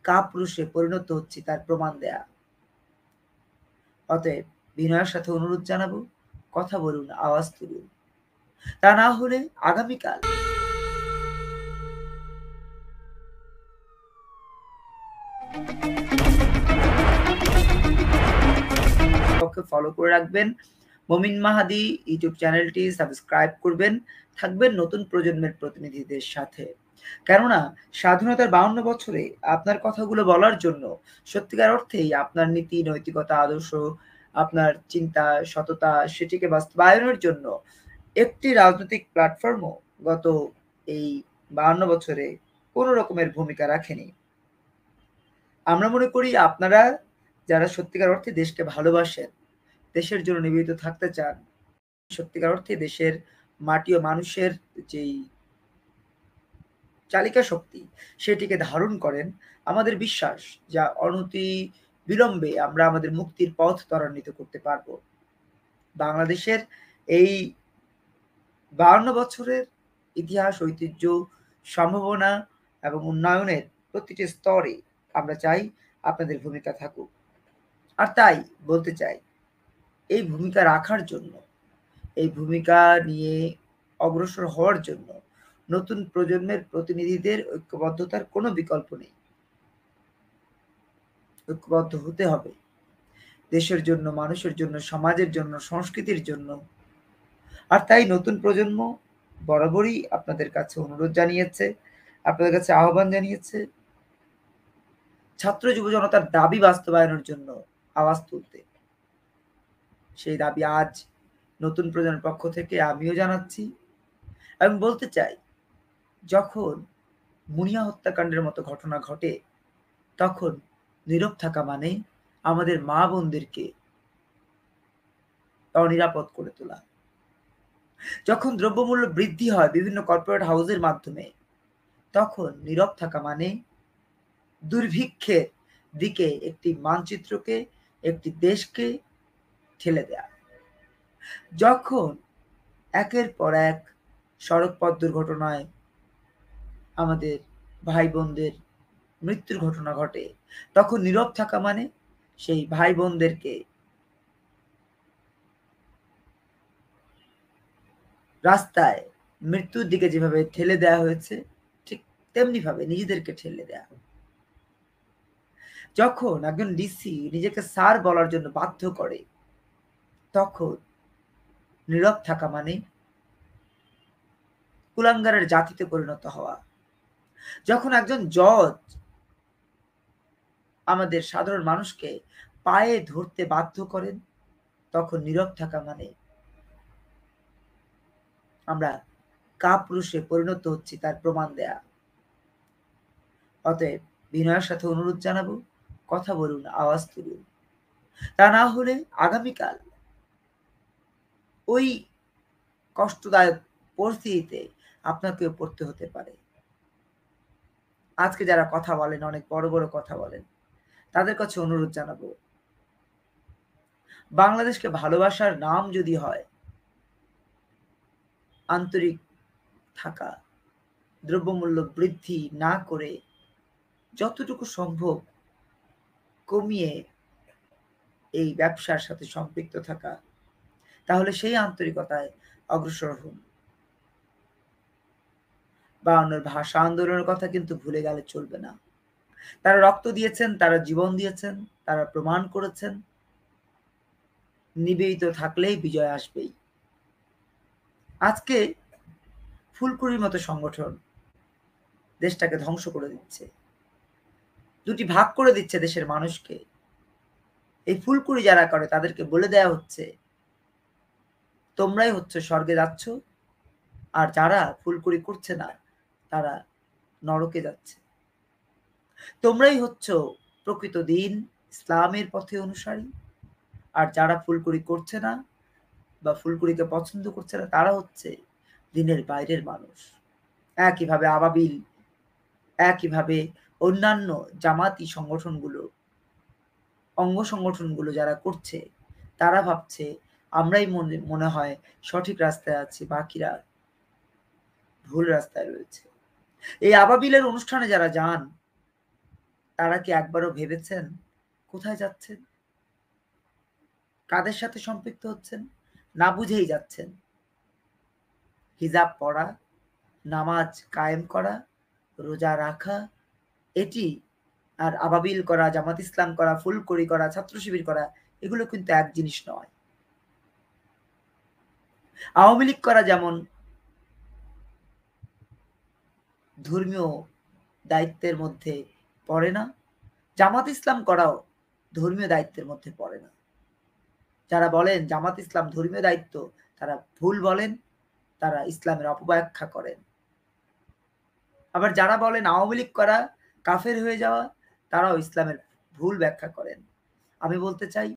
কাপুরুষে পরিণত হচ্ছি তার প্রমাণ দেয়া। অতএব বিনয়ের সাথে অনুরোধ জানাবো, কথা বলুন, আওয়াজ তুলুন। তা না হলে আগামীকাল ফলো করে রাখবেন। মমিন মাহাদি ইউটিউব চ্যানেলটি সাবস্ক্রাইব করবেন। থাকবেন নতুন প্রজন্মের প্রতিনিধিদের সাথে। কেননা স্বাধীনতার ৫২ বছরে আপনার কথাগুলো বলার জন্য সত্যিকার অর্থেই আপনার নীতি, নৈতিকতা, আদর্শ, আপনার চিন্তা, সততা সেটিকে বাস্তবায়নের জন্য একটি রাজনৈতিক প্ল্যাটফর্মও গত এই ৫২ বছরে কোনো রকমের ভূমিকা রাখেনি। আমরা মনে করি আপনারা যারা সত্যিকার অর্থে দেশকে ভালোবাসেন, দেশের জন্য নিবেদিত থাকতে চান, সত্যিকার অর্থে দেশের মাটি ও মানুষের যেই চালিকা শক্তি সেটিকে ধারণ করেন, আমাদের বিশ্বাস যা অনতি বিলম্বে আমরা আমাদের মুক্তির পথ ত্বরান্বিত করতে পারব। বাংলাদেশের এই ৫২ বছরের ইতিহাস, ঐতিহ্য, সম্ভাবনা এবং উন্নয়নের প্রতিটি স্তরে আমরা চাই আপনাদের ভূমিকা থাকুক। আর তাই বলতে চাই, এই ভূমিকা রাখার জন্য, এই ভূমিকা নিয়ে অগ্রসর হওয়ার জন্য নতুন প্রজন্মের প্রতিনিধিদের ঐক্যবদ্ধতার কোনো বিকল্প নেই। ঐক্যবদ্ধ হতে হবে দেশের জন্য, মানুষের জন্য, সমাজের জন্য, সংস্কৃতির জন্য। আর তাই নতুন প্রজন্ম বরাবরই আপনাদের কাছে অনুরোধ জানিয়েছে, আপনাদের কাছে আহ্বান জানিয়েছে ছাত্র যুব জনতার দাবি বাস্তবায়নের জন্য আওয়াজ তুলতে। সেই দাবি আজ নতুন প্রজন্মের পক্ষ থেকে আমিও জানাচ্ছি এবং বলতে চাই, যখন মুনিয়া হত্যাকাণ্ডের মতো ঘটনা ঘটে, তখন নীরব থাকা মানে আমাদের মা বোনদেরকে অনিরাপদ করে তোলা। যখন দ্রব্যমূল্য বৃদ্ধি হয় বিভিন্ন কর্পোরেট হাউসের মাধ্যমে, তখন নীরব থাকা মানে দুর্ভিক্ষের দিকে একটি মানচিত্রকে, একটি দেশকে ঠেলে দেয়া। যখন একের পর এক সড়ক পথ দুর্ঘটনায় আমাদের ভাই বোনদের মৃত্যুর ঘটনা ঘটে, তখন নীরব থাকা মানে সেই ভাই বোনদেরকে রাস্তায় মৃত্যুর দিকে যেভাবে ঠেলে দেয়া হয়েছে, ঠিক তেমনি ভাবে নিজেদেরকে ঠেলে দেয়া। যখন একজন ডিসি নিজেকে স্যার বলার জন্য বাধ্য করে, তখন নীরব থাকা মানে কুলাঙ্গারের জাতিতে পরিণত হওয়া। যখন একজন জজ আমাদের সাধারণ মানুষকে পায়ে ধরতে বাধ্য করেন, তখন নীরব থাকা মানে আমরা কাপুরুষে পরিণত হচ্ছি তার প্রমাণ দেয়া। অতএব বিনয়ের সাথে অনুরোধ জানাবো, কথা বলুন, আওয়াজ তুলুন। তা না হলে আগামীকাল ওই কষ্টদায়ক পরিস্থিতিতে আপনাকেও পড়তে হতে পারে। আজকে যারা কথা বলেন, অনেক বড় বড় কথা বলেন, তাদের কাছে অনুরোধ জানাবো, বাংলাদেশকে ভালোবাসার নাম যদি হয় আন্তরিক থাকা, দ্রব্যমূল্য বৃদ্ধি না করে যতটুকু সম্ভব কমিয়ে এই ব্যবসার সাথে সম্পৃক্ত থাকা, তাহলে সেই আন্তরিকতায় অগ্রসর হন। ৫২ ভাষা আন্দোলনের কথা কিন্তু ভুলে গেলে চলবে না। তারা রক্ত দিয়েছেন, তারা জীবন দিয়েছেন, তারা প্রমাণ করেছেন, নিবেদিত থাকলেই বিজয় আসবেই। আজকে ফুলকুড়ির মতো সংগঠন দেশটাকে ধ্বংস করে দিচ্ছে, দুটি ভাগ করে দিচ্ছে দেশের মানুষকে। এই ফুলকুড়ি যারা করে তাদেরকে বলে দেয়া হচ্ছে, তোমরাই হচ্ছে স্বর্গে যাচ্ছ, আর যারা ফুলকুড়ি করছে না তারা নরকে যাচ্ছে। তোমরাই হচ্ছ প্রকৃত দিন ইসলামের পথে অনুসারী, আর যারা ফুলকুড়ি করছে না বা ফুলকুড়িকে পছন্দ করছে না তারা হচ্ছে দিনের বাইরের মানুষ। একইভাবে আবাবিল, একইভাবে অন্যান্য জামাতি সংগঠনগুলো, অঙ্গ সংগঠনগুলো যারা করছে, তারা ভাবছে আমরাই মনে হয় সঠিক রাস্তায় আছি, বাকিরা ভুল রাস্তায় রয়েছে। এই আবাবিলের অনুষ্ঠানে যারা যান, তারা কি একবারও ভেবেছেন কোথায় যাচ্ছেন? কাদের সাথে সম্পৃক্ত হচ্ছেন? না বুঝেই যাচ্ছেন। হিজাব পরা, নামাজ কায়েম করা, রোজা রাখা এটি আর আবাবিল করা, জামাত ইসলাম করা, ফুলকড়ি করা, ছাত্র শিবির করা এগুলো কিন্তু এক জিনিস নয়। আওয়ামী লীগ করা যেমন ধর্মীয় দায়িত্বের মধ্যে পড়ে না, জামাত ইসলাম করাও ধর্মীয় দায়িত্বের মধ্যে পড়ে না। যারা বলেন জামাত ইসলাম ধর্মীয় দায়িত্ব তারা ভুল বলেন, তারা ইসলামের অপব্যাখ্যা করেন। আবার যারা বলেন আওয়ামী লীগ করা কাফের হয়ে যাওয়া তারাও ইসলামের ভুল ব্যাখ্যা করেন। আমি বলতে চাই